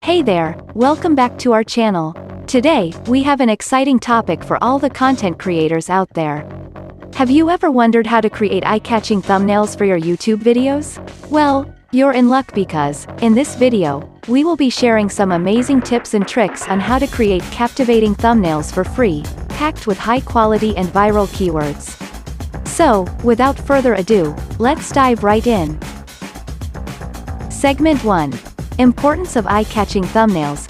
Hey there, welcome back to our channel. Today, we have an exciting topic for all the content creators out there. Have you ever wondered how to create eye-catching thumbnails for your YouTube videos? Well, you're in luck because, in this video, we will be sharing some amazing tips and tricks on how to create captivating thumbnails for free, packed with high-quality and viral keywords. So, without further ado, let's dive right in. Segment 1. Importance of eye-catching thumbnails.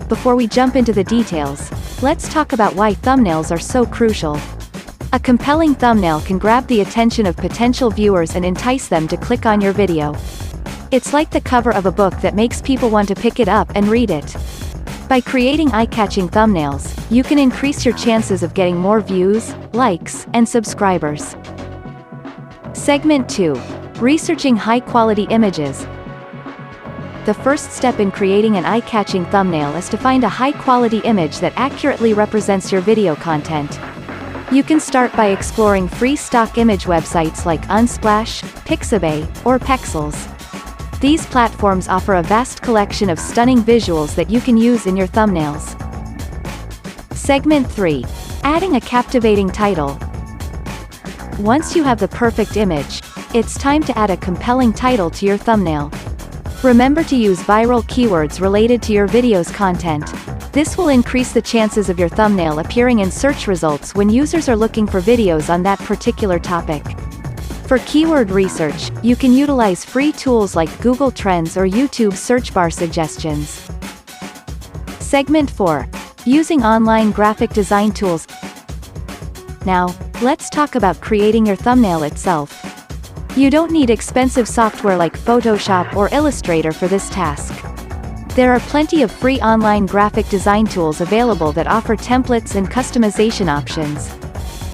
Before we jump into the details, let's talk about why thumbnails are so crucial. A compelling thumbnail can grab the attention of potential viewers and entice them to click on your video. It's like the cover of a book that makes people want to pick it up and read it. By creating eye-catching thumbnails, you can increase your chances of getting more views, likes, and subscribers. Segment 2. Researching high-quality images. The first step in creating an eye-catching thumbnail is to find a high-quality image that accurately represents your video content. You can start by exploring free stock image websites like Unsplash, Pixabay, or Pexels. These platforms offer a vast collection of stunning visuals that you can use in your thumbnails. Segment 3. Adding a captivating title. Once you have the perfect image, it's time to add a compelling title to your thumbnail. Remember to use viral keywords related to your video's content. This will increase the chances of your thumbnail appearing in search results when users are looking for videos on that particular topic. For keyword research, you can utilize free tools like Google Trends or YouTube search bar suggestions. Segment 4. Using online graphic design tools. Now, let's talk about creating your thumbnail itself. You don't need expensive software like Photoshop or Illustrator for this task. There are plenty of free online graphic design tools available that offer templates and customization options.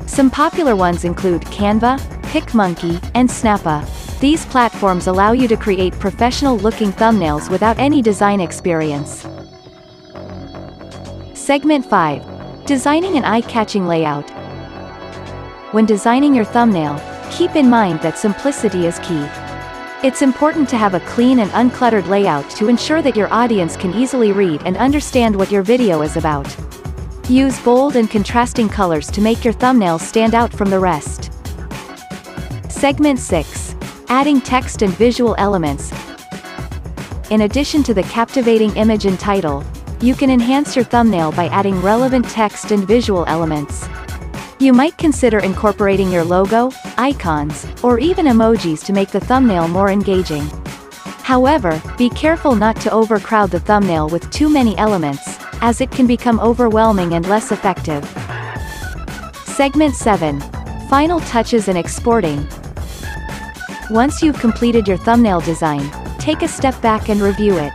Some popular ones include Canva, PicMonkey, and Snappa. These platforms allow you to create professional-looking thumbnails without any design experience. Segment 5. Designing an eye-catching layout. When designing your thumbnail, keep in mind that simplicity is key. It's important to have a clean and uncluttered layout to ensure that your audience can easily read and understand what your video is about. Use bold and contrasting colors to make your thumbnail stand out from the rest. Segment 6. Adding text and visual elements. In addition to the captivating image and title, you can enhance your thumbnail by adding relevant text and visual elements. You might consider incorporating your logo, icons, or even emojis to make the thumbnail more engaging. However, be careful not to overcrowd the thumbnail with too many elements, as it can become overwhelming and less effective. Segment 7. Final touches and exporting. Once you've completed your thumbnail design, take a step back and review it.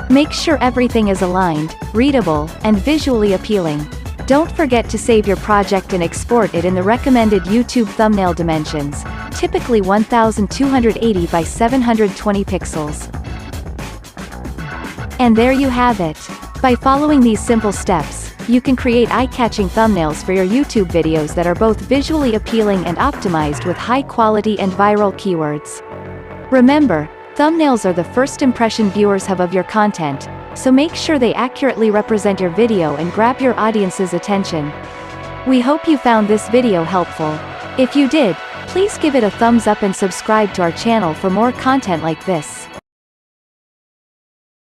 Make sure everything is aligned, readable, and visually appealing. Don't forget to save your project and export it in the recommended YouTube thumbnail dimensions, typically 1280 by 720 pixels. And there you have it. By following these simple steps, you can create eye-catching thumbnails for your YouTube videos that are both visually appealing and optimized with high-quality and viral keywords. Remember, thumbnails are the first impression viewers have of your content, so make sure they accurately represent your video and grab your audience's attention. We hope you found this video helpful. If you did, please give it a thumbs up and subscribe to our channel for more content like this.